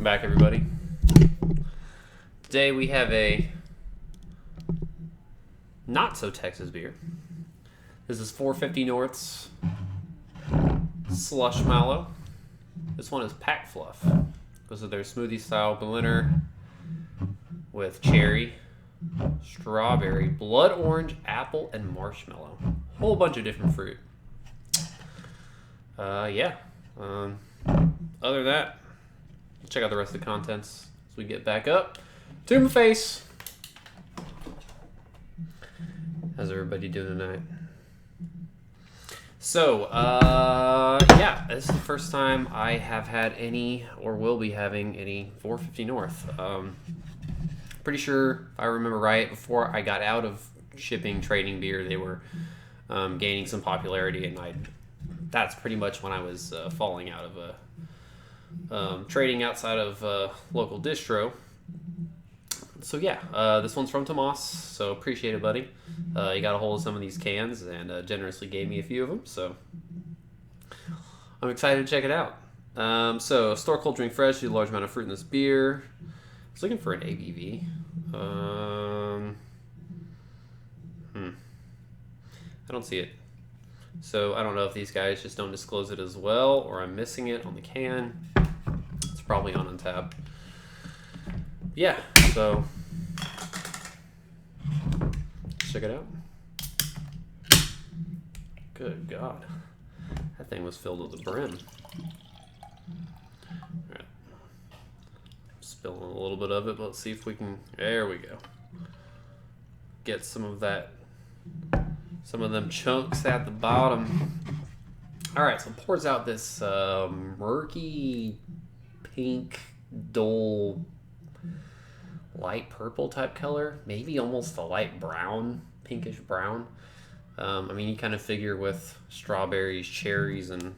Welcome back, everybody. Today we have a not so Texas beer. This is 450 North's Slush Mallow. This one is Pack Fluff. This is their smoothie style blender with cherry, strawberry, blood orange, apple, and marshmallow. Whole bunch of different fruit. Other than that, check out the rest of the contents as we get back up to my face. How's everybody doing tonight? So, this is the first time I have had any, or will be having any, 450 North. Pretty sure, if I remember right, before I got out of shipping trading beer, they were gaining some popularity, and that's pretty much when I was falling out of trading outside of local distro. So yeah, this one's from Tomas, so appreciate it, buddy. You got a hold of some of these cans and generously gave me a few of them, so I'm excited to check it out. So, store cold, drink fresh, use a large amount of fruit in this beer. I was looking for an ABV. I don't see it. So, I don't know if these guys just don't disclose it as well, or I'm missing it on the can. It's probably on Untappd. Yeah, so check it out. Good God. That thing was filled to the brim. Alright. Spilling a little bit of it, but let's see if we can... There we go. Get some of that... Some of them chunks at the bottom. Alright, so it pours out this murky pink, dull, light purple type color. Maybe almost a light brown, pinkish brown. You kind of figure with strawberries, cherries, and,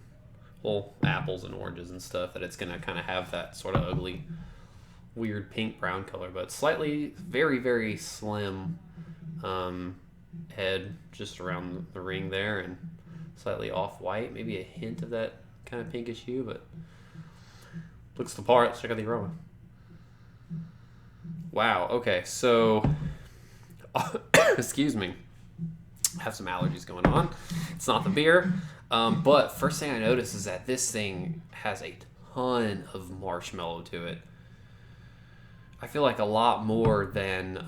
apples and oranges and stuff that it's going to kind of have that sort of ugly, weird pink-brown color. But slightly, very, very slim head just around the ring there, and slightly off-white. Maybe a hint of that kind of pinkish hue, but looks the part. Let's check out the aroma. Wow, okay, so... excuse me. I have some allergies going on. It's not the beer. But first thing I noticed is that this thing has a ton of marshmallow to it. I feel like a lot more than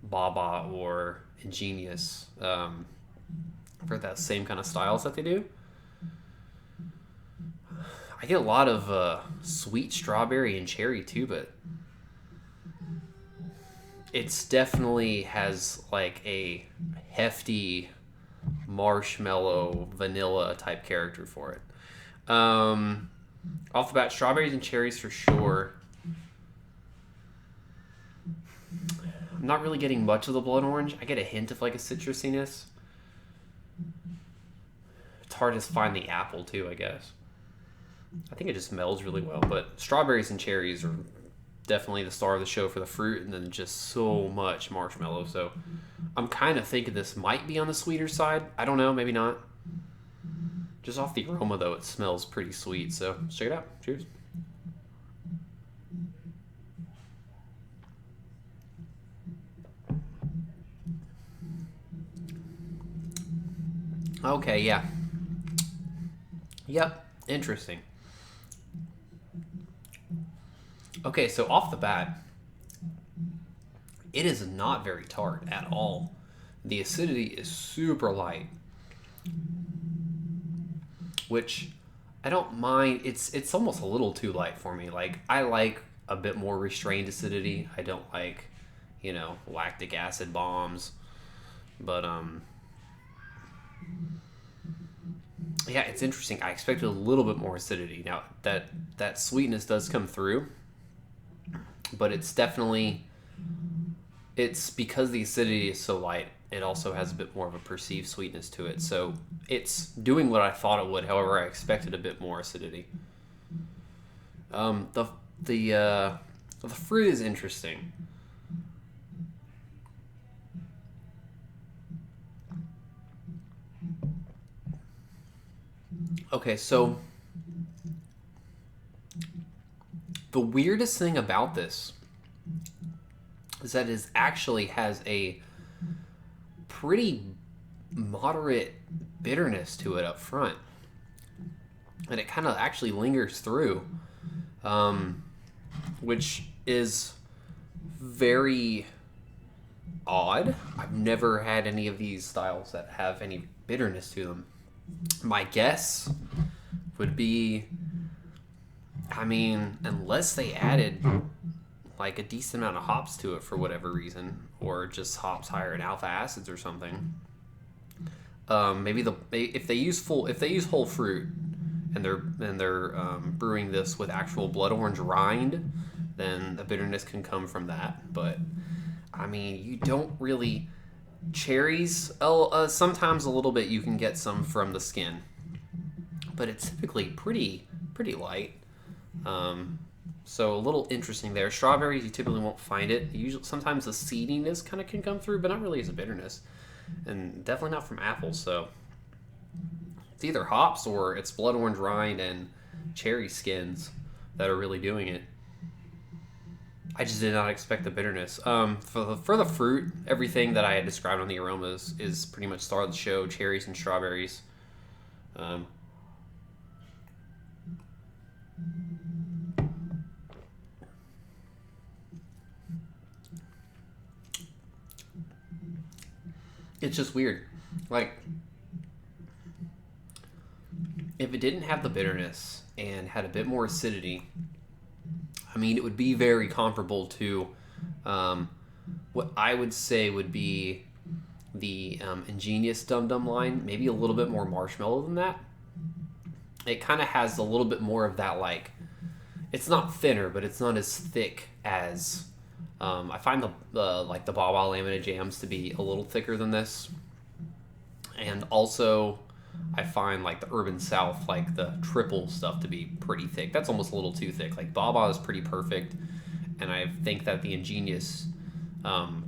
Baba or Ingenious for that same kind of styles that they do. I get a lot of sweet strawberry and cherry too, but it's definitely has like a hefty marshmallow vanilla type character for it. Off the bat, strawberries and cherries for sure. I'm not really getting much of the blood orange. I get a hint of like a citrusiness. It's hard to find the apple too, I guess. I think it just melds really well, but strawberries and cherries are definitely the star of the show for the fruit, and then just so much marshmallow. So I'm kind of thinking this might be on the sweeter side. I don't know, maybe not. Just off the aroma though, it smells pretty sweet. So let's check it out. Cheers. Okay, yeah. Yep, interesting. Okay, so off the bat, it is not very tart at all. The acidity is super light, which I don't mind. It's almost a little too light for me. Like, I like a bit more restrained acidity. I don't like, lactic acid bombs. But, yeah, it's interesting. I expected a little bit more acidity. Now, that sweetness does come through, but it's definitely, it's because the acidity is so light, it also has a bit more of a perceived sweetness to it. So it's doing what I thought it would. However, I expected a bit more acidity. The fruit is interesting. Okay, so The weirdest thing about this is that it actually has a pretty moderate bitterness to it up front. And it kind of actually lingers through, which is very odd. I've never had any of these styles that have any bitterness to them. My guess would be, I mean, unless they added like a decent amount of hops to it for whatever reason, or just hops higher in alpha acids or something. Maybe if they use whole fruit and they're brewing this with actual blood orange rind, then the bitterness can come from that. But I mean, you don't really cherries. Sometimes a little bit you can get some from the skin, but it's typically pretty light. So a little interesting there. Strawberries, you typically won't find it. Usually, sometimes the seediness kind of can come through, but not really as a bitterness, and definitely not from apples. So it's either hops or it's blood orange rind and cherry skins that are really doing it. I just did not expect the bitterness. For the fruit, everything that I had described on the aromas is pretty much star of the show: cherries and strawberries. It's just weird. Like, if it didn't have the bitterness and had a bit more acidity, I mean, it would be very comparable to what I would say would be the Ingenious Dum Dum line. Maybe a little bit more marshmallow than that. It kind of has a little bit more of that, like, it's not thinner, but it's not as thick as... I find the Baba laminated jams to be a little thicker than this, and also I find like the Urban South, like the triple stuff, to be pretty thick. That's almost a little too thick. Like Baba is pretty perfect, and I think that the Ingenious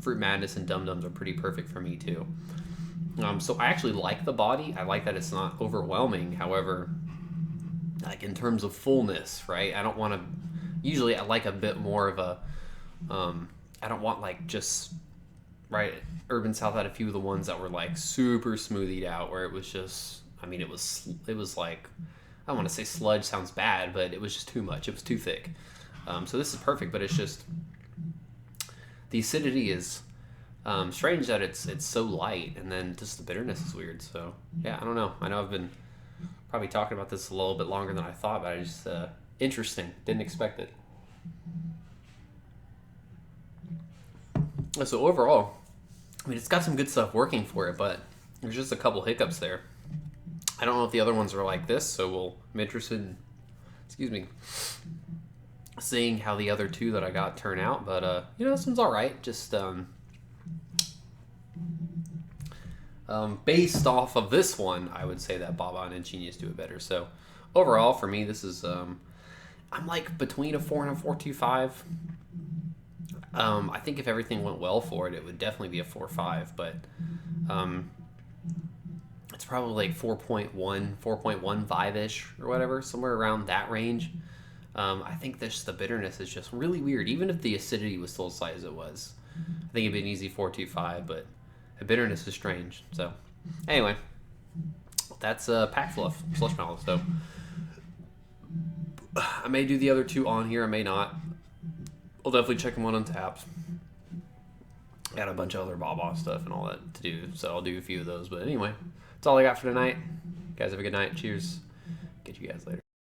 Fruit Madness and Dum Dums are pretty perfect for me too. So I actually like the body. I like that it's not overwhelming. However, like in terms of fullness, right? I don't want to. Usually, I like a bit more of a. I don't want like just right. Urban South had a few of the ones that were like super smoothied out, where it was just. I mean, it was like, I don't want to say sludge sounds bad, but it was just too much. It was too thick. So this is perfect, but it's just the acidity is strange that it's so light, and then just the bitterness is weird. So yeah, I don't know. I know I've been probably talking about this a little bit longer than I thought, but I just interesting. Didn't expect it. So overall, I mean, it's got some good stuff working for it, but there's just a couple hiccups there. I don't know if the other ones are like this, so I'm interested in, seeing how the other two that I got turn out. But, this one's all right. Just based off of this one, I would say that Baba and Ingenious do it better. So overall, for me, this is, I'm like between a 4 and a 4.25. I think if everything went well for it, it would definitely be a 4.5, but it's probably like 4.1, 4.15-ish or whatever, somewhere around that range. I think the bitterness is just really weird. Even if the acidity was still as slight as it was, I think it'd be an easy 4.25, but the bitterness is strange. So anyway, that's Pack Fluff Slush Mallow. So I may do the other two on here, I may not. I'll definitely check them on Untapped. Got a bunch of other Baba stuff and all that to do, so I'll do a few of those. But anyway, that's all I got for tonight. Guys, have a good night. Cheers. Get you guys later.